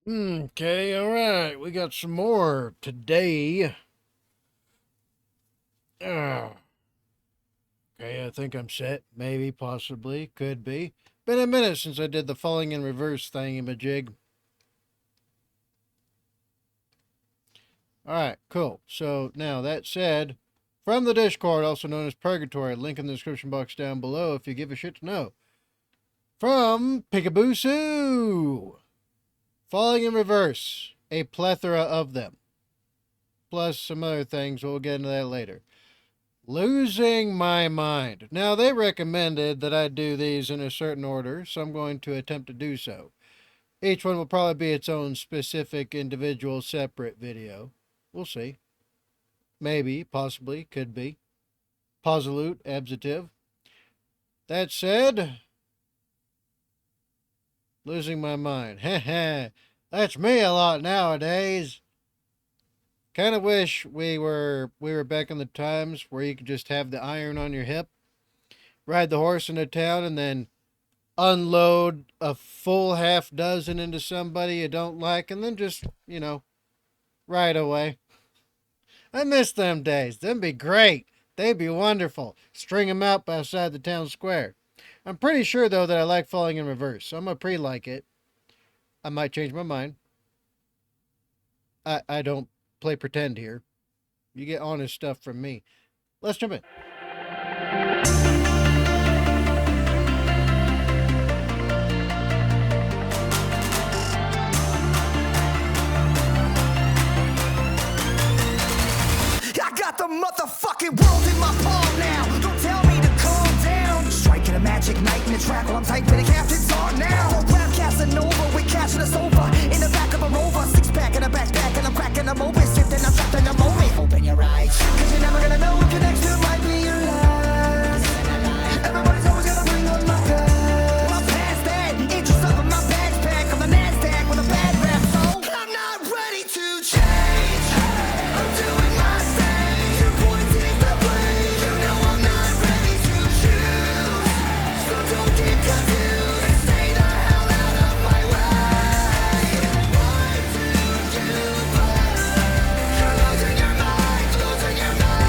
Okay, all right. We got some more today. Ah, okay, I think I'm set. Maybe, possibly, could be. Been a minute since I did the falling in reverse thingy-majig. All right, cool. So now that said, from the Discord, also known as Purgatory, link in the description box down below if you give a shit to know. From Peekaboo falling in reverse, a plethora of them, plus some other things. We'll get into that later. Losing my mind. Now, they recommended that I do these in a certain order, so I'm going to attempt to do so. Each one will probably be its own specific, individual, separate video. We'll see. Maybe, possibly, could be. Posilute, absative. That said, losing my mind. Heh. That's me a lot nowadays. Kind of wish we were back in the times where you could just have the iron on your hip, ride the horse into town, and then unload a full half dozen into somebody you don't like, and then just, right away. I miss them days. They'd be great. They'd be wonderful. String them up outside the town square. I'm pretty sure, though, that I like falling in reverse, so I'm going to pre-like it. I might change my mind. I don't play pretend here. You get honest stuff from me. Let's jump in. I got the motherfucking world in my palm now. Don't tell me to calm down. Striking a magic night in the track while I'm typing the captain's on now. Rap Casanova, we catching us over in the back of a rover. Six pack in a backpack and I'm cracking them open. Sifting, I'm trapped in the moment. Open your eyes, cause you're never gonna know if your next two might be your last. Everybody's always gonna bring up my past. Well, past that, interest of my bags pack on the NASDAQ with a bad rap. So I'm not ready to change. I'm doing my thing. You're pointing the blame. You know I'm not ready to choose. So don't get confused and stay the hell out of my way. What to do better? You're losing your mind again. Everyone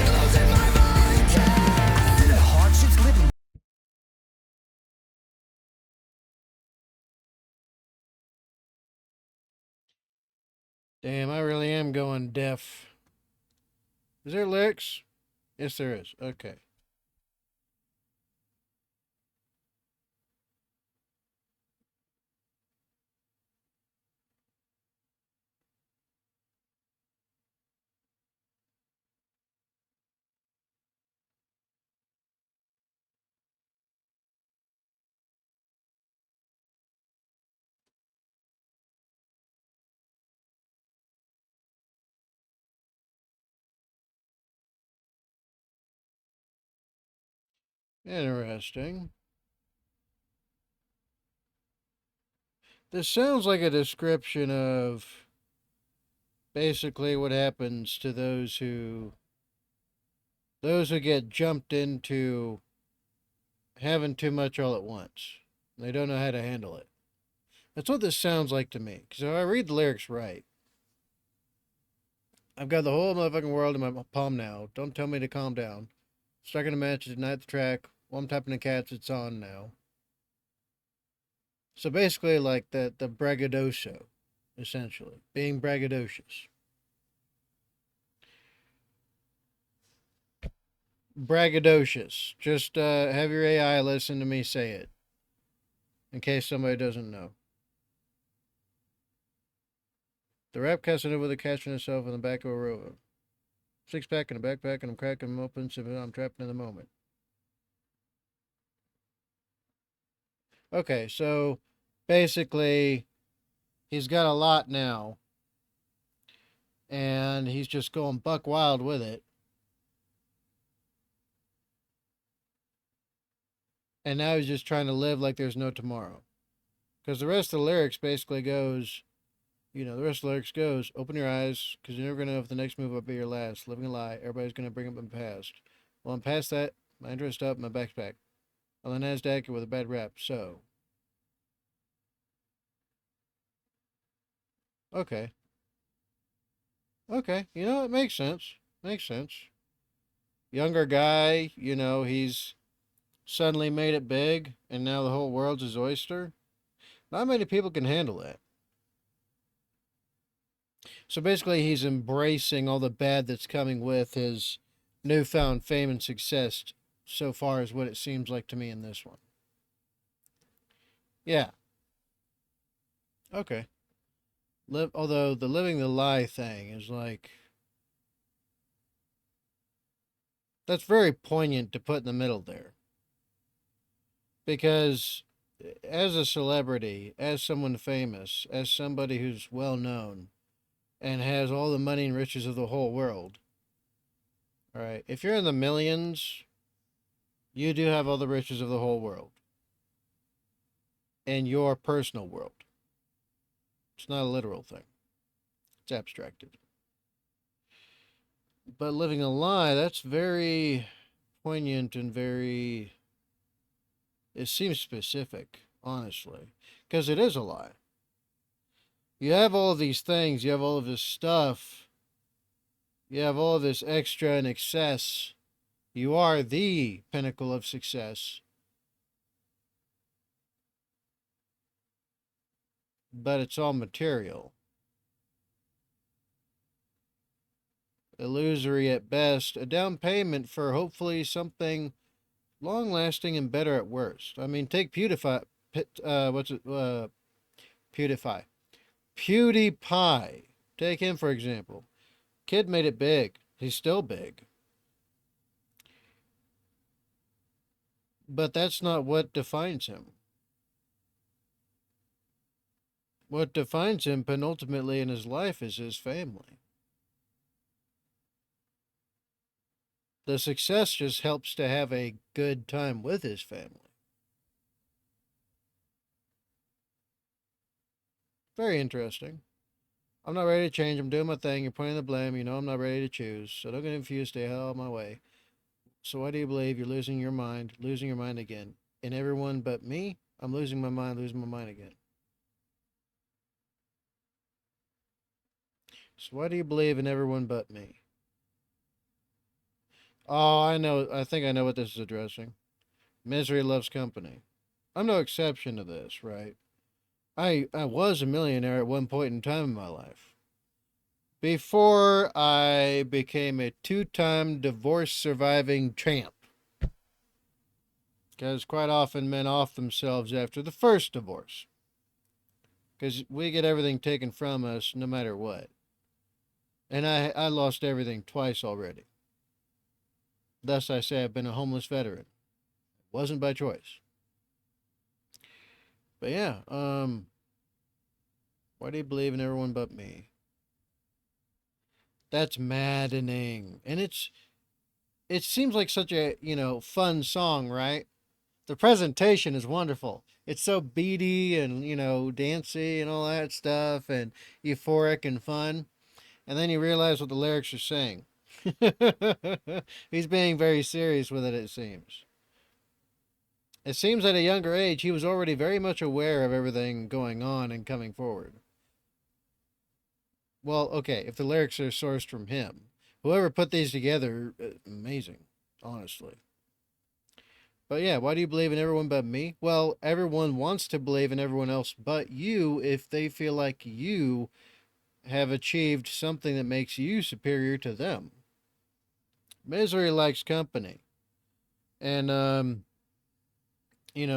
knows I'm losing my mind, yeah. The hardships living. Damn, I really am going deaf. Is there lyrics? Yes, there is. Okay. Interesting. This sounds like a description of basically what happens to those who get jumped into having too much all at once. They don't know how to handle it. That's what this sounds like to me. Because if I read the lyrics right, I've got the whole motherfucking world in my palm now. Don't tell me to calm down. Striking a match to ignite the track. While I'm tapping the cats, it's on now. So basically, like the braggadocio, essentially. Being braggadocious. Braggadocious. Just have your AI listen to me say it. In case somebody doesn't know. The rap Casanova the catching himself in the back of a rover. Six pack in a backpack and I'm cracking them open so I'm trapped in the moment. Okay, so basically he's got a lot now. And he's just going buck wild with it. And now he's just trying to live like there's no tomorrow. Because the rest of the lyrics basically goes, the rest of the lyrics goes, open your eyes, because you're never going to know if the next move will be your last. Living a lie, everybody's going to bring up the past. Well, I'm past that, my interest up, my backpack. on the NASDAQ with a bad rap. So, okay. Okay. You know, it makes sense. Makes sense. Younger guy, he's suddenly made it big, and now the whole world's his oyster. Not many people can handle that. So basically, he's embracing all the bad that's coming with his newfound fame and success, so far as what it seems like to me in this one. Yeah. Okay. Although the living the lie thing is like, that's very poignant to put in the middle there. Because as a celebrity, as someone famous, as somebody who's well known and has all the money and riches of the whole world, all right, if you're in the millions, you do have all the riches of the whole world in your personal world. It's not a literal thing, it's abstracted. But living a lie, that's very poignant and very, it seems specific, honestly, because it is a lie. You have all of these things, you have all of this stuff, you have all of this extra and excess. You are the pinnacle of success, but it's all material. Illusory at best, a down payment for hopefully something long lasting and better at worst. I mean, take PewDiePie. What's it? PewDiePie. PewDiePie. Take him for example. Kid made it big. He's still big. But that's not what defines him. What defines him penultimately in his life is his family. The success just helps to have a good time with his family. Very interesting. I'm not ready to change. I'm doing my thing. You're pointing the blame. You know I'm not ready to choose. So don't get confused. Stay hell out of my way. So why do you believe you're losing your mind? Losing your mind again. In everyone but me? I'm losing my mind. Losing my mind again. So why do you believe in everyone but me? Oh, I know. I think I know what this is addressing. Misery loves company. I'm no exception to this, right? I was a millionaire at one point in time in my life. Before I became a two-time divorce surviving champ. Because quite often men off themselves after the first divorce. Because we get everything taken from us no matter what. And I lost everything twice already. Thus I say I've been a homeless veteran. It wasn't by choice. But yeah, why do you believe in everyone but me? That's maddening. And it seems like such a, fun song, right? The presentation is wonderful. It's so beady and, dancey and all that stuff and euphoric and fun. And then you realize what the lyrics are saying. He's being very serious with it, it seems. It seems at a younger age he was already very much aware of everything going on and coming forward. Well, okay, if the lyrics are sourced from him, whoever put these together, amazing, honestly. But yeah, why do you believe in everyone but me? Well, everyone wants to believe in everyone else but you if they feel like you have achieved something that makes you superior to them. Misery likes company. And,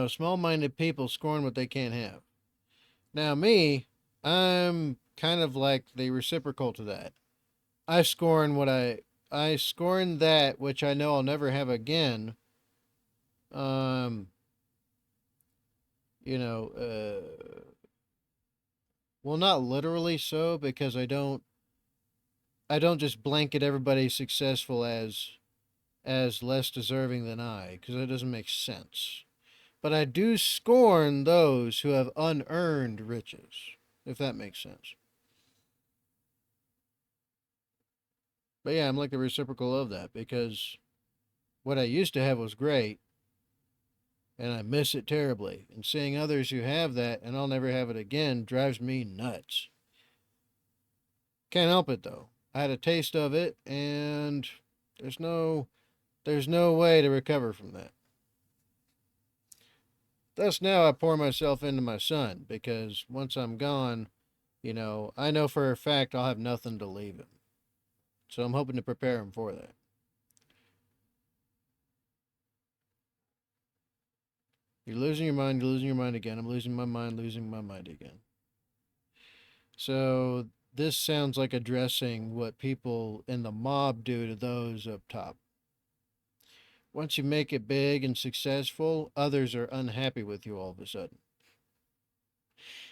small minded people scorn what they can't have. Now, me, I'm kind of like the reciprocal to that. I scorn I scorn that which I know I'll never have again. Um, you know, well, not literally so because I don't just blanket everybody successful as less deserving than I because that doesn't make sense. But I do scorn those who have unearned riches, if that makes sense. But yeah, I'm like the reciprocal of that because what I used to have was great, and I miss it terribly. And seeing others who have that and I'll never have it again drives me nuts. Can't help it though. I had a taste of it, and there's no way to recover from that. Thus now I pour myself into my son, because once I'm gone, I know for a fact I'll have nothing to leave him. So I'm hoping to prepare him for that. You're losing your mind again. I'm losing my mind again. So this sounds like addressing what people in the mob do to those up top. Once you make it big and successful, others are unhappy with you all of a sudden.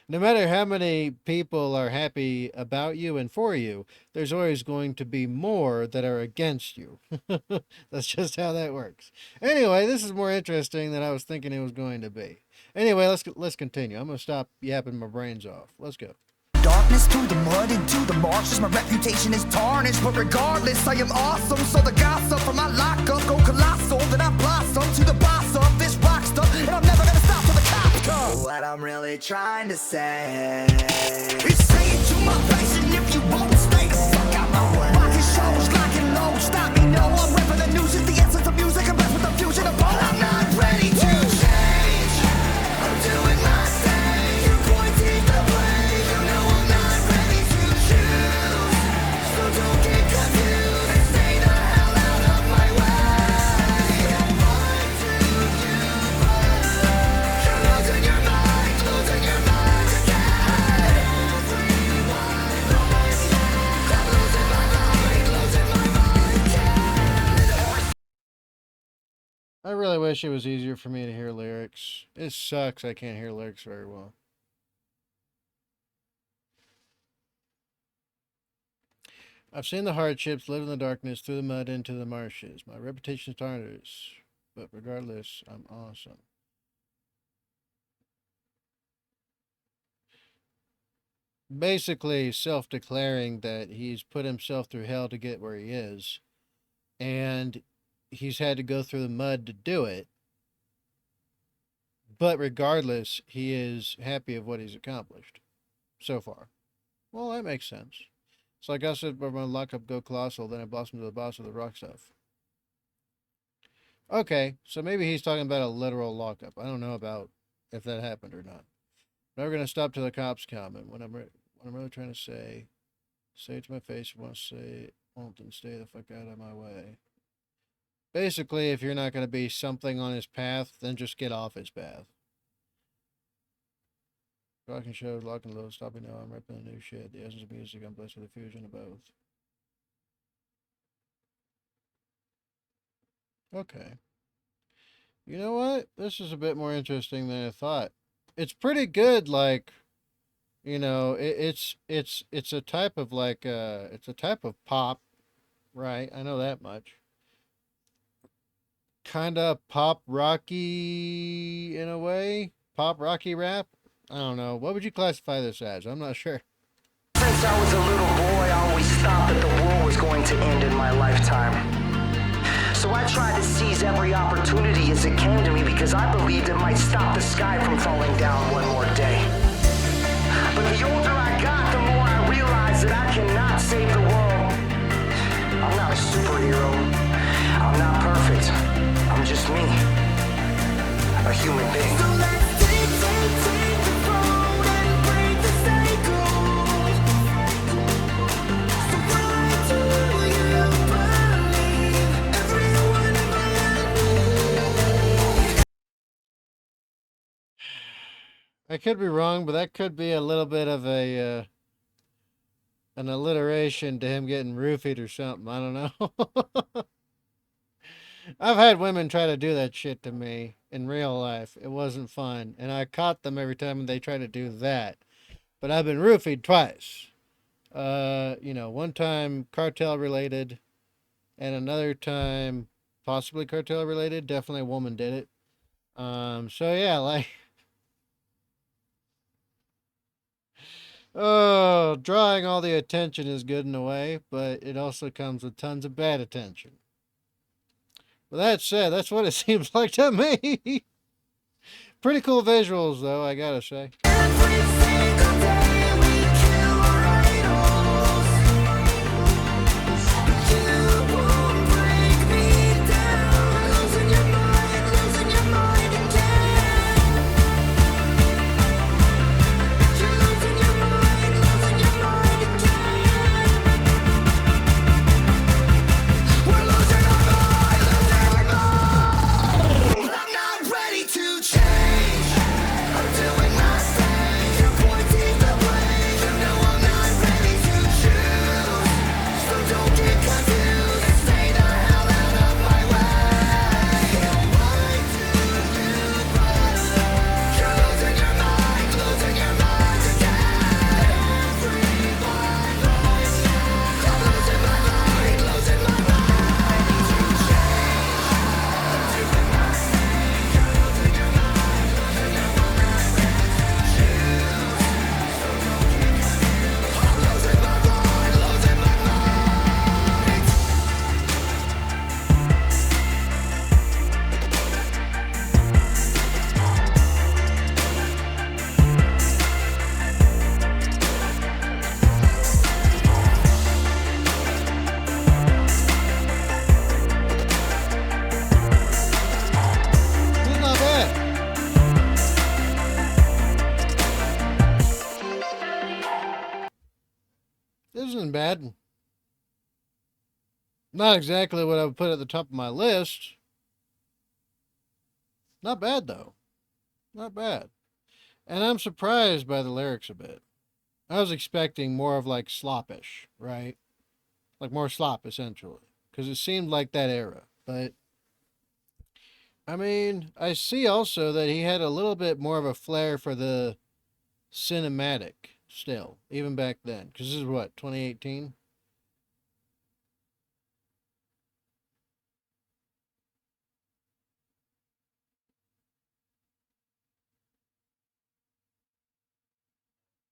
No matter how many people are happy about you and for you, there's always going to be more that are against you. That's just how that works. Anyway, this is more interesting than I was thinking it was going to be. Anyway, let's continue. I'm going to stop yapping my brains off. Let's go. Darkness to the mud and to the marshes, my reputation is tarnished, but regardless, I am awesome. So the gossip from my lockup go colossal, then I blossom to the boss of this rock stuff, and I'm never gonna stop till the cops come. What I'm really trying to say is say it to my face, and if you won't stay the fuck out my way. Rockin' shows, locking low, stop me, no, I'm rapping the news, it's the essence of music, I'm blessed with the fusion of all. I'm not ready to change, I'm doing my thing, you're pointing the blame. I really wish it was easier for me to hear lyrics. It sucks I can't hear lyrics very well. I've seen the hardships, lived in the darkness, through the mud, into the marshes. My reputation's tarnished, but regardless, I'm awesome. Basically, self-declaring that he's put himself through hell to get where he is, and he's had to go through the mud to do it. But regardless, he is happy of what he's accomplished so far. Well, that makes sense. So like I said, when my lockup go colossal, then I blossom to the boss of the rock stuff. Okay, so maybe he's talking about a literal lockup. I don't know about if that happened or not. Never gonna stop till the cops come. And what I'm really trying to say it to my face. If you want to say it, won't, then stay the fuck out of my way. Basically, if you're not going to be something on his path, then just get off his path. Rocking shows, lock and load, stopping now, I'm ripping the new shit. The essence of music, I'm blessed with a fusion of both. Okay. You know what? This is a bit more interesting than I thought. It's pretty good, like, it's a type of it's a type of pop, right? I know that much. Kind of pop rocky in a way. Pop rocky rap. I don't know. What would you classify this as? I'm not sure. Since I was a little boy, I always thought that the world was going to end in my lifetime. So I tried to seize every opportunity as it came to me because I believed it might stop the sky from falling down one more day. But the older I got, the more I realized that I cannot save the world. I'm not a superhero. I'm not perfect. I'm just me. A human being. So let's take the road and break the cycle. So why do you believe everyone in my I could be wrong, but that could be a little bit of an alliteration to him getting roofied or something. I don't know. I've had women try to do that shit to me in real life. It wasn't fun, and I caught them every time they try to do that. But I've been roofied twice. One time cartel related, and another time possibly cartel related. Definitely a woman did it. So yeah, like, oh, drawing all the attention is good in a way, but it also comes with tons of bad attention. With that said, that's what it seems like to me. Pretty cool visuals, though, I gotta say. Every single day we kill our idols. You won't break me down. Losing your mind again. You're losing your mind again. We're losing our mind. I'm not ready to change. I'm doing my thing. You're pointing the blame. You know I'm not ready to choose. So don't get confused and stay the hell out of my way. Why do you bother? You're losing your mind again. Every line right now. I'm losing my mind. Ready to change. I'm doing my thing. You're losing your mind. I'm losing my mind. This is not bad. This isn't bad. Not exactly what I would put at the top of my list. Not bad, though. Not bad. And I'm surprised by the lyrics a bit. I was expecting more of like sloppish, right? Like more slop, essentially. Because it seemed like that era. But, I mean, I see also that he had a little bit more of a flair for the cinematic still, even back then. Because this is what, 2018?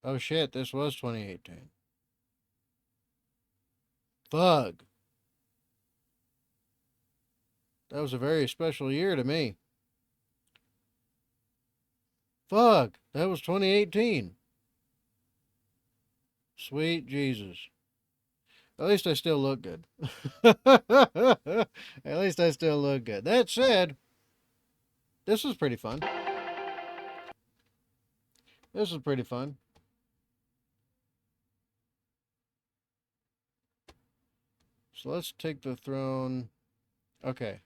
Oh shit, this was 2018. Fuck. That was a very special year to me. Fuck. That was 2018. Sweet Jesus. At least I still look good. At least I still look good. That said, this was pretty fun. This was pretty fun. So let's take the throne. Okay.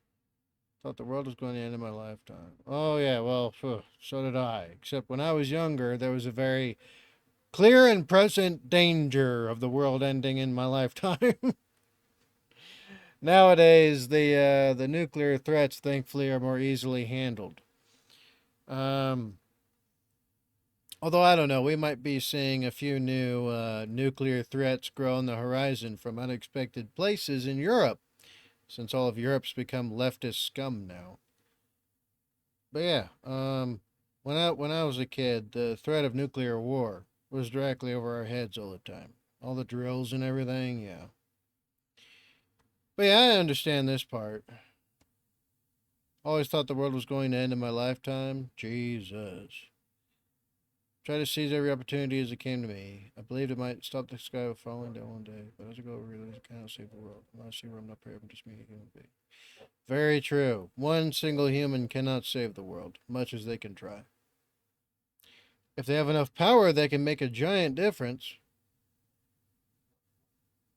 Thought the world was going to end in my lifetime. Oh, yeah, well, so did I. Except when I was younger, there was a very clear and present danger of the world ending in my lifetime. Nowadays, the nuclear threats, thankfully, are more easily handled. Um, Although I don't know, we might be seeing a few new nuclear threats grow on the horizon from unexpected places in Europe, since all of Europe's become leftist scum now. But yeah, when I was a kid, the threat of nuclear war was directly over our heads all the time. All the drills and everything, yeah. But yeah, I understand this part. Always thought the world was going to end in my lifetime. Jesus. Try to seize every opportunity as it came to me. I believed it might stop the sky from falling down one day, but as I go, I realize I cannot save the world. When I see where I'm not prepared, I'm just being a human being. Very true. One single human cannot save the world, much as they can try. If they have enough power, they can make a giant difference.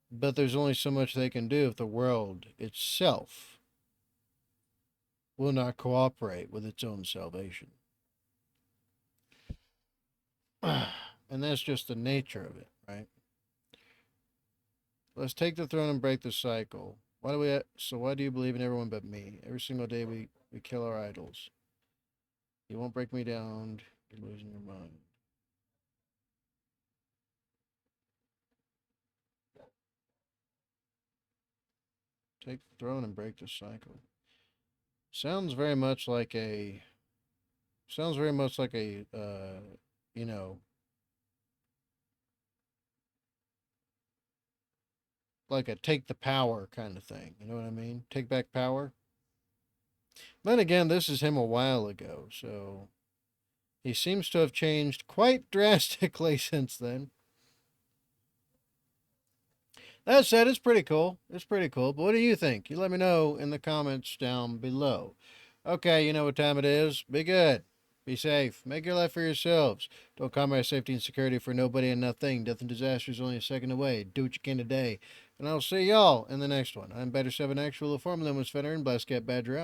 But there's only so much they can do if the world itself will not cooperate with its own salvation. And that's just the nature of it, right? Let's take the throne and break the cycle. Why do you believe in everyone but me? Every single day we kill our idols. You won't break me down. You're losing your mind. Take the throne and break the cycle. Sounds very much like a. Sounds very much like a. You know. Like a take the power kind of thing. You know what I mean? Take back power. Then again, this is him a while ago, so He seems to have changed quite drastically since then. That said, it's pretty cool. It's pretty cool. But what do you think? You let me know in the comments down below. Okay, you know what time it is. Be good. Be safe. Make your life for yourselves. Don't compromise safety and security for nobody and nothing. Death and disaster is only a second away. Do what you can today. And I'll see y'all in the next one. I'm Better 7X, Rule of Form, Lemons Veteran, Blast Cat Badger out.